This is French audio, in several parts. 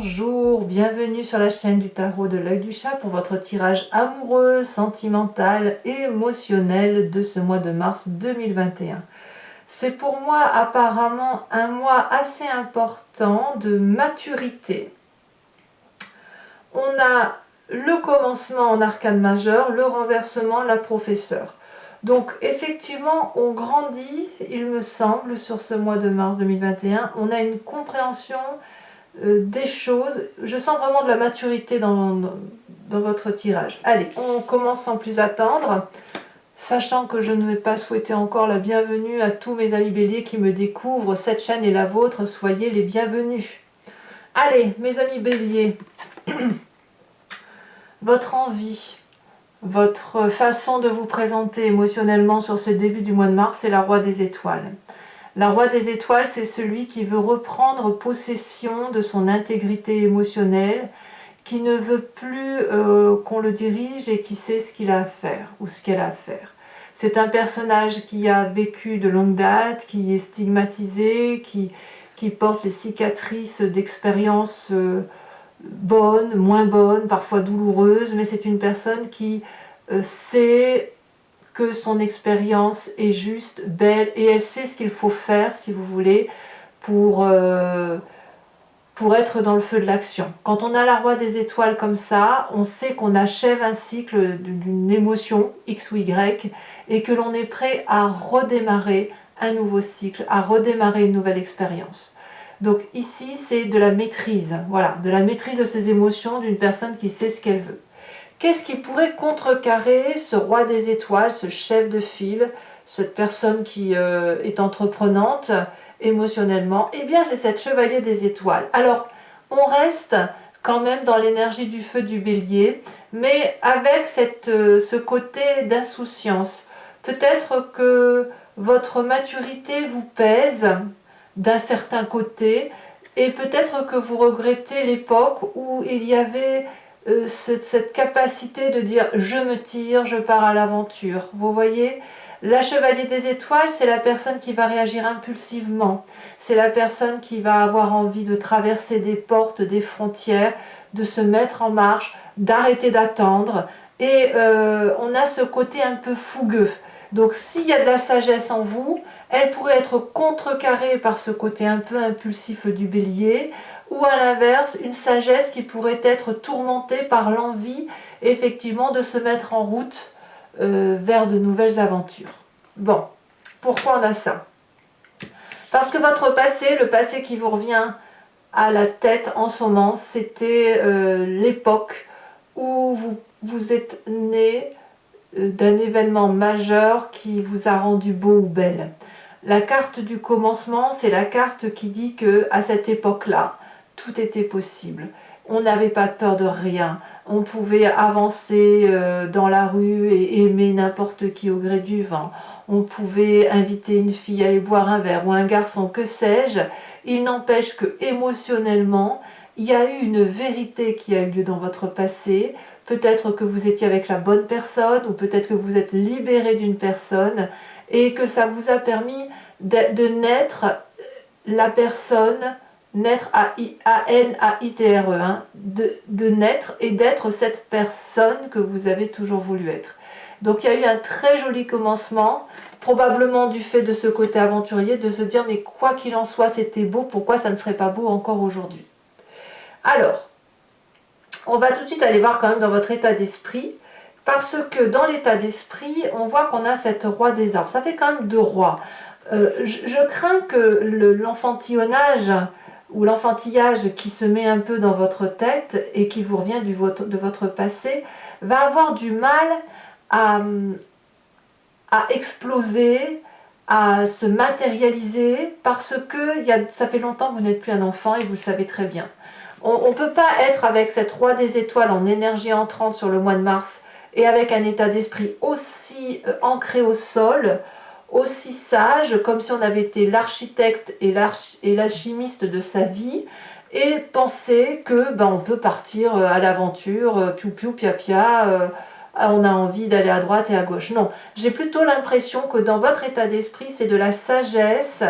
bonjour, bienvenue sur la chaîne du tarot de l'œil du chat pour votre tirage amoureux, sentimental et émotionnel de ce mois de mars 2021. C'est pour moi apparemment un mois assez important de maturité. On a le commencement en arcane majeur, le renversement, la professeure. Donc effectivement, on grandit, il me semble, sur ce mois de mars 2021. On a une compréhension des choses. Je sens vraiment de la maturité dans votre tirage. Allez, on commence sans plus attendre. Sachant que je ne vais pas souhaiter encore la bienvenue à tous mes amis béliers qui me découvrent. Cette chaîne est la vôtre, soyez les bienvenus. Allez, mes amis béliers, votre envie, votre façon de vous présenter émotionnellement sur ce début du mois de mars, c'est la Roi des Étoiles. La Roi des Étoiles, c'est celui qui veut reprendre possession de son intégrité émotionnelle, qui ne veut plus qu'on le dirige et qui sait ce qu'il a à faire ou ce qu'elle a à faire. C'est un personnage qui a vécu de longue date, qui est stigmatisé, qui porte les cicatrices d'expériences bonnes, moins bonnes, parfois douloureuses, mais c'est une personne qui sait que son expérience est juste, belle, et elle sait ce qu'il faut faire, si vous voulez, pour être dans le feu de l'action. Quand on a la Roi des Étoiles comme ça, on sait qu'on achève un cycle d'une émotion, X ou Y, et que l'on est prêt à redémarrer un nouveau cycle, à redémarrer une nouvelle expérience. Donc ici, c'est de la maîtrise, voilà, de la maîtrise de ses émotions d'une personne qui sait ce qu'elle veut. Qu'est-ce qui pourrait contrecarrer ce Roi des Étoiles, ce chef de file, cette personne qui est entreprenante émotionnellement? Eh bien, c'est cette Chevalier des Étoiles. Alors, on reste quand même dans l'énergie du feu du Bélier, mais avec ce côté d'insouciance. Peut-être que votre maturité vous pèse d'un certain côté, et peut-être que vous regrettez l'époque où il y avait cette capacité de dire je me tire, je pars à l'aventure. Vous voyez, la Chevalier des Étoiles, c'est la personne qui va réagir impulsivement, c'est la personne qui va avoir envie de traverser des portes, des frontières, de se mettre en marche, d'arrêter d'attendre, et on a ce côté un peu fougueux. Donc s'il y a de la sagesse en vous, elle pourrait être contrecarrée par ce côté un peu impulsif du Bélier, ou à l'inverse, une sagesse qui pourrait être tourmentée par l'envie, effectivement, de se mettre en route vers de nouvelles aventures. Bon, pourquoi on a ça? Parce que votre passé, le passé qui vous revient à la tête en ce moment, c'était l'époque où vous êtes né d'un événement majeur qui vous a rendu beau ou belle. La carte du commencement, c'est la carte qui dit que à cette époque-là, tout était possible. On n'avait pas peur de rien. On pouvait avancer dans la rue et aimer n'importe qui au gré du vent. On pouvait inviter une fille à aller boire un verre ou un garçon, que sais-je. Il n'empêche que émotionnellement, il y a eu une vérité qui a eu lieu dans votre passé. Peut-être que vous étiez avec la bonne personne, ou peut-être que vous êtes libéré d'une personne, et que ça vous a permis de naître la personne, naître A-N-A-I-T-R-E, hein, de naître et d'être cette personne que vous avez toujours voulu être. Donc il y a eu un très joli commencement, probablement du fait de ce côté aventurier, de se dire mais quoi qu'il en soit c'était beau, pourquoi ça ne serait pas beau encore aujourd'hui? Alors, on va tout de suite aller voir quand même dans votre état d'esprit, parce que dans l'état d'esprit, on voit qu'on a cette Roi des Arbres. Ça fait quand même deux rois. Je crains que l'enfantillonnage ou l'enfantillage qui se met un peu dans votre tête et qui vous revient de votre passé va avoir du mal à exploser, à se matérialiser, parce que ça fait longtemps que vous n'êtes plus un enfant et vous le savez très bien. On ne peut pas être avec cette Roi des Étoiles en énergie entrante sur le mois de mars et avec un état d'esprit aussi ancré au sol, aussi sage, comme si on avait été l'architecte et l'alchimiste de sa vie, et penser que on peut partir à l'aventure, piou piou pia pia, on a envie d'aller à droite et à gauche. Non, j'ai plutôt l'impression que dans votre état d'esprit, c'est de la sagesse,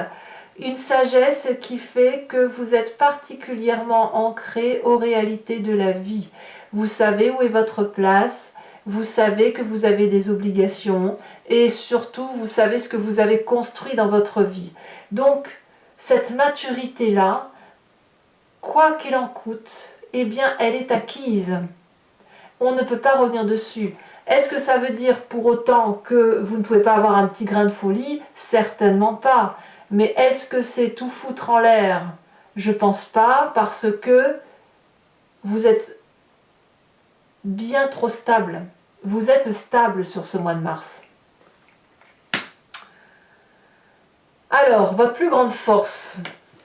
Une sagesse qui fait que vous êtes particulièrement ancré aux réalités de la vie. Vous savez où est votre place, vous savez que vous avez des obligations et surtout vous savez ce que vous avez construit dans votre vie. Donc cette maturité-là, quoi qu'il en coûte, eh bien elle est acquise. On ne peut pas revenir dessus. Est-ce que ça veut dire pour autant que vous ne pouvez pas avoir un petit grain de folie? Certainement pas. Mais est-ce que c'est tout foutre en l'air? Je pense pas, parce que vous êtes bien trop stable. Vous êtes stable sur ce mois de mars. Alors, votre plus grande force,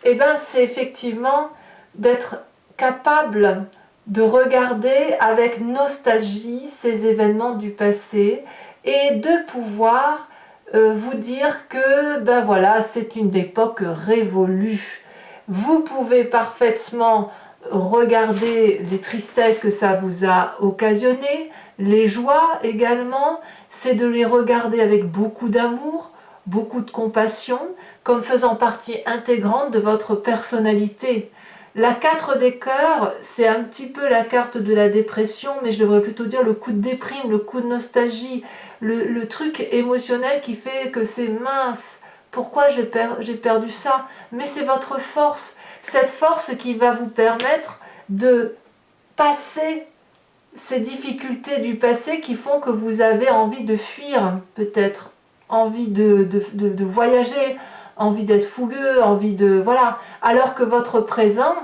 eh ben, c'est effectivement d'être capable de regarder avec nostalgie ces événements du passé et de pouvoir vous dire que ben voilà, c'est une époque révolue. Vous pouvez parfaitement regarder les tristesses que ça vous a occasionné, les joies également, c'est de les regarder avec beaucoup d'amour, beaucoup de compassion, comme faisant partie intégrante de votre personnalité. La 4 des cœurs, c'est un petit peu la carte de la dépression, mais je devrais plutôt dire le coup de déprime, le coup de nostalgie, le truc émotionnel qui fait que c'est mince. Pourquoi j'ai perdu ça? Mais c'est votre force, cette force qui va vous permettre de passer ces difficultés du passé qui font que vous avez envie de fuir, peut-être, envie de voyager, envie d'être fougueux, envie de... Voilà. Alors que votre présent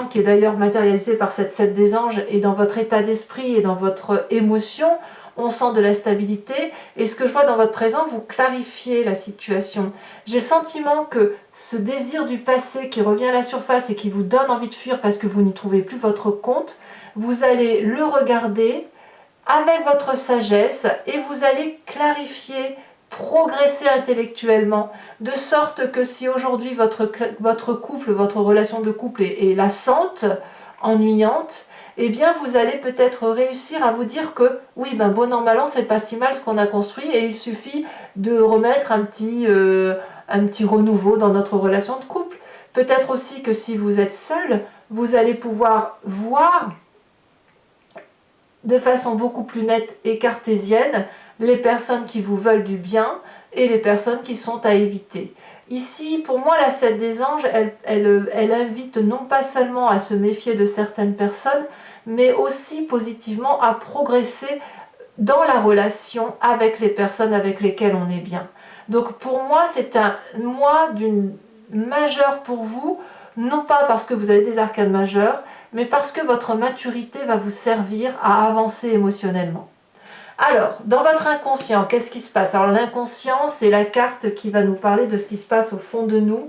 qui est d'ailleurs matérialisé par cette 7 des anges, et dans votre état d'esprit et dans votre émotion, on sent de la stabilité. Et ce que je vois dans votre présent, vous clarifiez la situation. J'ai le sentiment que ce désir du passé qui revient à la surface et qui vous donne envie de fuir parce que vous n'y trouvez plus votre compte, vous allez le regarder avec votre sagesse et vous allez clarifier, progresser intellectuellement, de sorte que si aujourd'hui votre couple, votre relation de couple est lassante, ennuyante, eh bien vous allez peut-être réussir à vous dire que oui, ben bon an mal an, c'est pas si mal ce qu'on a construit et il suffit de remettre un petit renouveau dans notre relation de couple. Peut-être aussi que si vous êtes seul, vous allez pouvoir voir de façon beaucoup plus nette et cartésienne les personnes qui vous veulent du bien et les personnes qui sont à éviter. Ici, pour moi, la 7 des anges, elle invite non pas seulement à se méfier de certaines personnes, mais aussi positivement à progresser dans la relation avec les personnes avec lesquelles on est bien. Donc pour moi, c'est un mois d'une majeure pour vous, non pas parce que vous avez des arcanes majeures, mais parce que votre maturité va vous servir à avancer émotionnellement. Alors, dans votre inconscient, qu'est-ce qui se passe? Alors l'inconscient, c'est la carte qui va nous parler de ce qui se passe au fond de nous,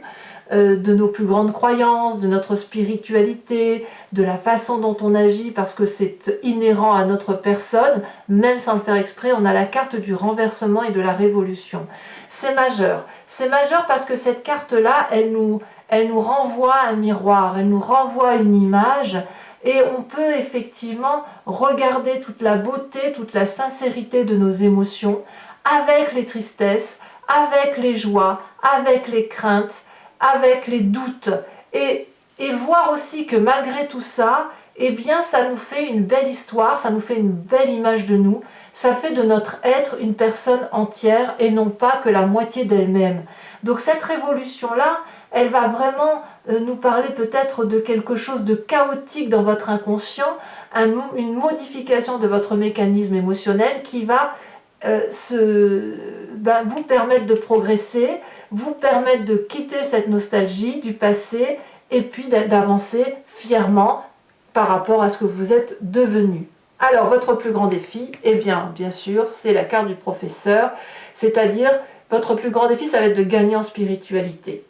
de nos plus grandes croyances, de notre spiritualité, de la façon dont on agit, parce que c'est inhérent à notre personne, même sans le faire exprès. On a la carte du renversement et de la révolution. C'est majeur. C'est majeur parce que cette carte-là, elle nous renvoie un miroir, elle nous renvoie une image, et on peut effectivement regarder toute la beauté, toute la sincérité de nos émotions, avec les tristesses, avec les joies, avec les craintes, avec les doutes, et voir aussi que malgré tout ça, eh bien ça nous fait une belle histoire, ça nous fait une belle image de nous, ça fait de notre être une personne entière et non pas que la moitié d'elle-même. Donc cette révolution-là, elle va vraiment nous parler peut-être de quelque chose de chaotique dans votre inconscient, une modification de votre mécanisme émotionnel qui va vous permettre de progresser, vous permettre de quitter cette nostalgie du passé et puis d'avancer fièrement par rapport à ce que vous êtes devenu. Alors, votre plus grand défi, eh bien sûr, c'est la carte du professeur, c'est-à-dire, votre plus grand défi, ça va être de gagner en spiritualité.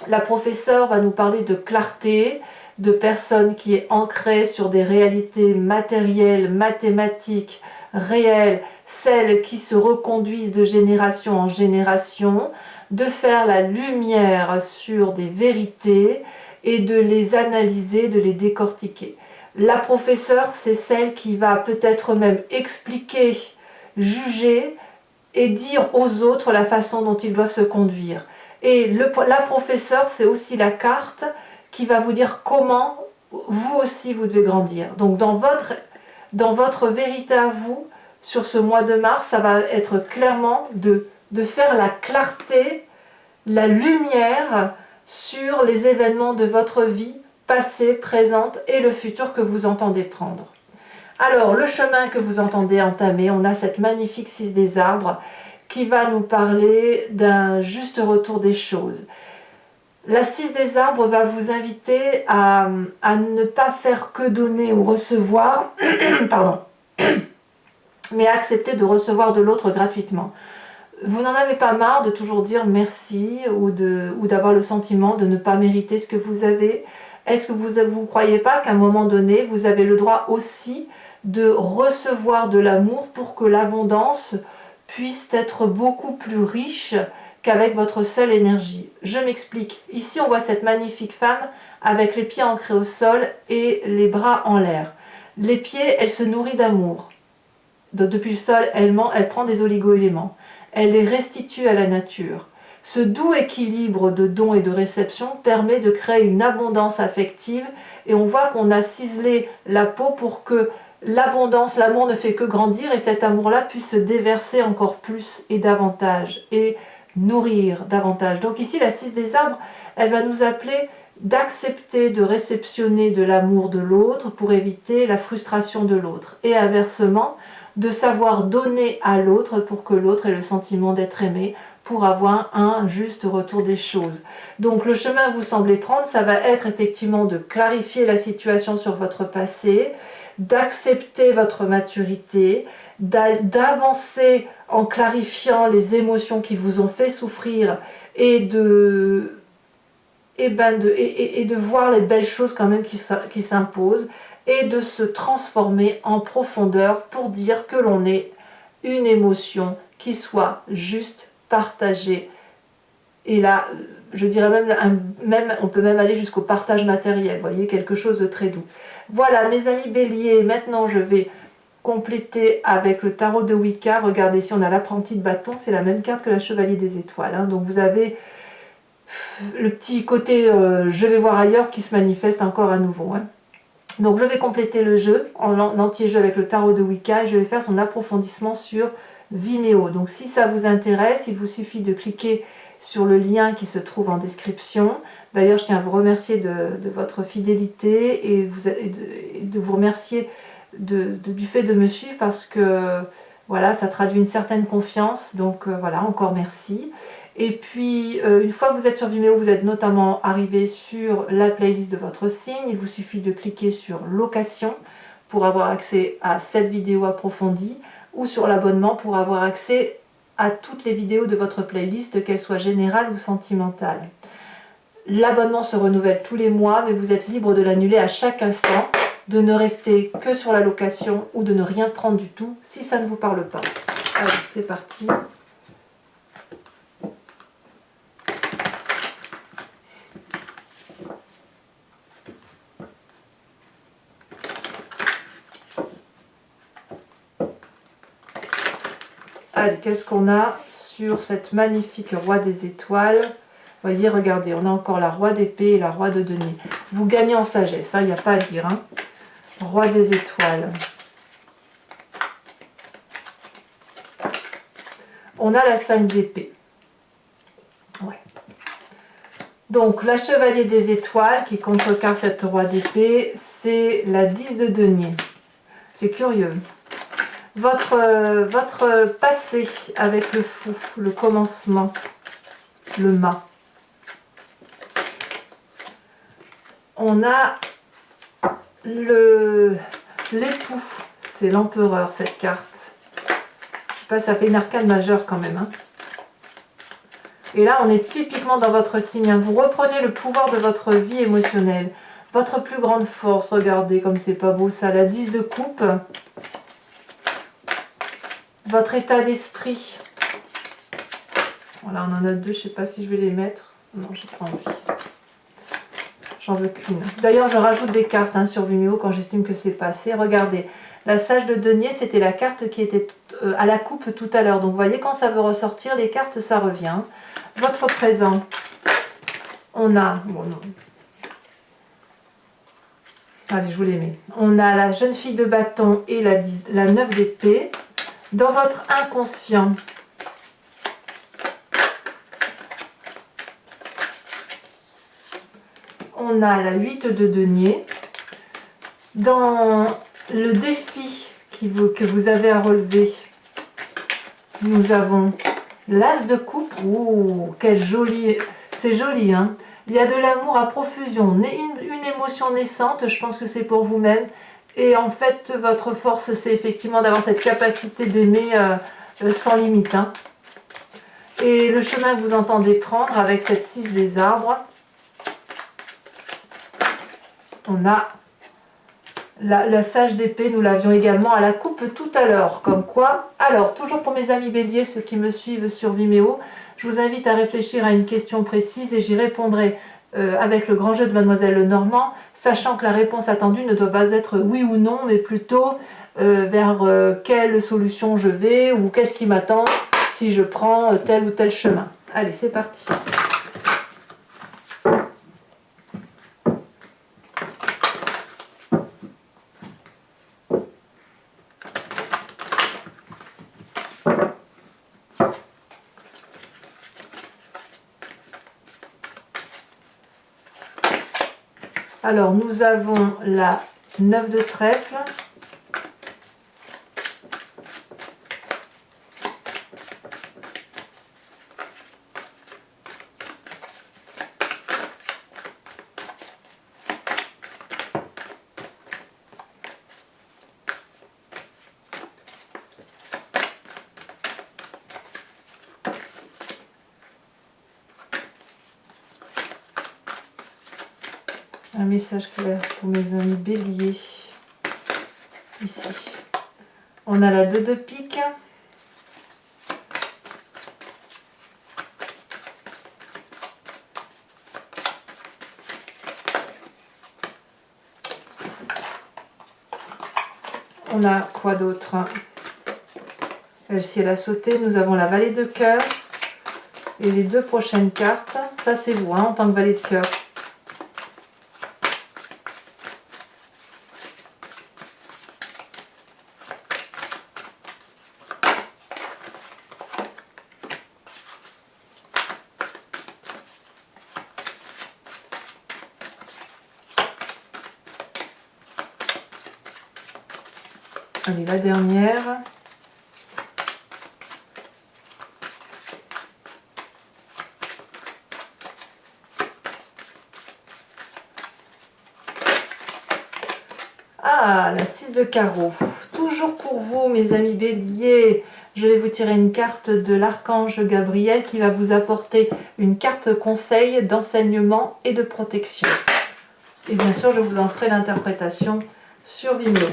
La professeure va nous parler de clarté, de personne qui est ancrée sur des réalités matérielles, mathématiques, réelles, celles qui se reconduisent de génération en génération, de faire la lumière sur des vérités et de les analyser, de les décortiquer. La professeure, c'est celle qui va peut-être même expliquer, juger et dire aux autres la façon dont ils doivent se conduire. Et la professeure, c'est aussi la carte qui va vous dire comment vous aussi vous devez grandir. Donc dans votre vérité à vous, sur ce mois de mars, ça va être clairement de faire la clarté, la lumière sur les événements de votre vie, passée, présente et le futur que vous entendez prendre. Alors, le chemin que vous entendez entamer, on a cette magnifique 6 des arbres qui va nous parler d'un juste retour des choses. La 6 des arbres va vous inviter à ne pas faire que donner ou recevoir, pardon, mais à accepter de recevoir de l'autre gratuitement. Vous n'en avez pas marre de toujours dire merci ou d'avoir le sentiment de ne pas mériter ce que vous avez? Est-ce que vous ne croyez pas qu'à un moment donné, vous avez le droit aussi de recevoir de l'amour pour que l'abondance puisse être beaucoup plus riche qu'avec votre seule énergie? Je m'explique. Ici, on voit cette magnifique femme avec les pieds ancrés au sol et les bras en l'air. Les pieds, elle se nourrit d'amour. Depuis le sol, elle prend des oligo-éléments. Elle les restitue à la nature. Ce doux équilibre de dons et de réception permet de créer une abondance affective et on voit qu'on a ciselé la peau pour que l'abondance, l'amour ne fait que grandir et cet amour-là puisse se déverser encore plus et davantage et nourrir davantage. Donc ici, la 6 des arbres, elle va nous appeler d'accepter de réceptionner de l'amour de l'autre pour éviter la frustration de l'autre et inversement, de savoir donner à l'autre pour que l'autre ait le sentiment d'être aimé pour avoir un juste retour des choses. Donc le chemin que vous semblez prendre, ça va être effectivement de clarifier la situation sur votre passé, d'accepter votre maturité, d'avancer en clarifiant les émotions qui vous ont fait souffrir et de voir les belles choses quand même qui s'imposent et de se transformer en profondeur pour dire que l'on est une émotion qui soit juste partagée. Et là, je dirais même on peut même aller jusqu'au partage matériel, vous voyez, quelque chose de très doux. Voilà, mes amis béliers, maintenant je vais compléter avec le tarot de Wicca. Regardez, ici on a l'apprenti de bâton, c'est la même carte que la chevalier des étoiles. Hein. Donc vous avez le petit côté je vais voir ailleurs qui se manifeste encore à nouveau. Hein. Donc je vais compléter le jeu en entier jeu avec le tarot de Wicca et je vais faire son approfondissement sur Vimeo. Donc si ça vous intéresse, il vous suffit de cliquer sur le lien qui se trouve en description. D'ailleurs, je tiens à vous remercier de votre fidélité et de vous remercier du fait de me suivre parce que voilà, ça traduit une certaine confiance. Donc voilà, encore merci. Et puis, une fois que vous êtes sur Vimeo, vous êtes notamment arrivé sur la playlist de votre signe. Il vous suffit de cliquer sur location pour avoir accès à cette vidéo approfondie ou sur l'abonnement pour avoir accès à toutes les vidéos de votre playlist, qu'elles soient générales ou sentimentales. L'abonnement se renouvelle tous les mois, mais vous êtes libre de l'annuler à chaque instant, de ne rester que sur la location ou de ne rien prendre du tout si ça ne vous parle pas. Allez, c'est parti. Allez, qu'est-ce qu'on a sur cette magnifique roi des étoiles? Vous voyez, regardez, on a encore la roi d'épée et la roi de denier. Vous gagnez en sagesse, il n'y a pas à dire. Hein. Roi des étoiles. On a la 5 d'épée. Ouais. Donc, la chevalier des étoiles qui contrecarre cette roi d'épée, c'est la 10 de denier. C'est curieux. Votre passé avec le fou, le commencement, le mât. On a l'époux, c'est l'empereur cette carte. Je sais pas, ça fait une arcane majeure quand même. Hein. Et là, on est typiquement dans votre signe. Hein. Vous reprenez le pouvoir de votre vie émotionnelle. Votre plus grande force, regardez comme c'est pas beau ça, la 10 de coupe. Votre état d'esprit. Voilà, on en a deux, je ne sais pas si je vais les mettre. Non, j'ai pas envie. J'en veux qu'une. D'ailleurs, je rajoute des cartes hein, sur Vimeo quand j'estime que c'est pas assez. Regardez, La sage de denier, c'était la carte qui était à la coupe tout à l'heure. Donc vous voyez, quand ça veut ressortir, les cartes, ça revient. Votre présent, on a... Bon, non. Allez, je vous les mets. On a la jeune fille de bâton et la 9 d'épée. Dans votre inconscient, on a la 8 de denier. Dans le défi que vous avez à relever, nous avons l'as de coupe. Ouh, quel joli, c'est joli, hein. Il y a de l'amour à profusion, une émotion naissante, je pense que c'est pour vous-même. Et en fait, votre force, c'est effectivement d'avoir cette capacité d'aimer sans limite, hein. Et le chemin que vous entendez prendre avec cette 6 des arbres, on a la sage d'épée, nous l'avions également à la coupe tout à l'heure. Comme quoi, alors, toujours pour mes amis béliers, ceux qui me suivent sur Vimeo, je vous invite à réfléchir à une question précise et j'y répondrai avec le grand jeu de Mademoiselle Lenormand, sachant que la réponse attendue ne doit pas être oui ou non, mais plutôt vers quelle solution je vais ou qu'est-ce qui m'attend si je prends tel ou tel chemin. Allez, c'est parti. Alors, nous avons la 9 de trèfle. Un message clair pour mes amis béliers. Ici. On a la 2 de pique. On a quoi d'autre? Le ciel a sauté. Nous avons la vallée de cœur. Et les 2 prochaines cartes. Ça, c'est vous, hein, en tant que valet de cœur. Allez, la dernière. Ah, la 6 de carreau. Toujours pour vous, mes amis béliers, je vais vous tirer une carte de l'archange Gabriel qui va vous apporter une carte conseil d'enseignement et de protection. Et bien sûr, je vous en ferai l'interprétation sur Vimeo.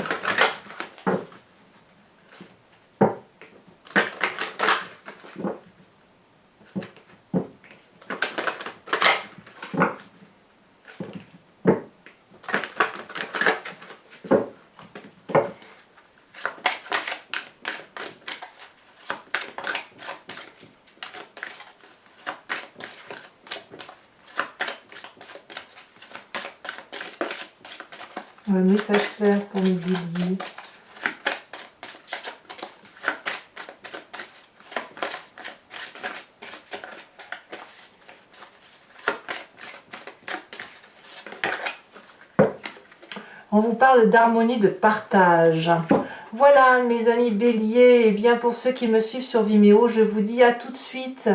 Un message clair pour mes béliers. On vous parle d'harmonie, de partage. Voilà mes amis béliers, et bien pour ceux qui me suivent sur Vimeo, je vous dis à tout de suite.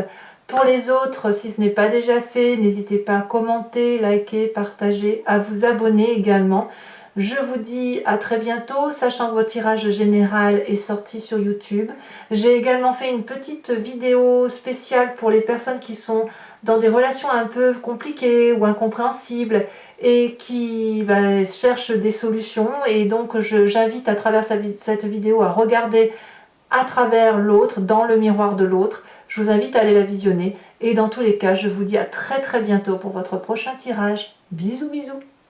Pour les autres, si ce n'est pas déjà fait, n'hésitez pas à commenter, liker, partager, à vous abonner également. Je vous dis à très bientôt, sachant que votre tirage général est sorti sur YouTube. J'ai également fait une petite vidéo spéciale pour les personnes qui sont dans des relations un peu compliquées ou incompréhensibles et qui cherchent des solutions. Et donc j'invite à travers cette vidéo à regarder à travers l'autre, dans le miroir de l'autre. Je vous invite à aller la visionner. Et dans tous les cas, je vous dis à très bientôt pour votre prochain tirage. Bisous bisous.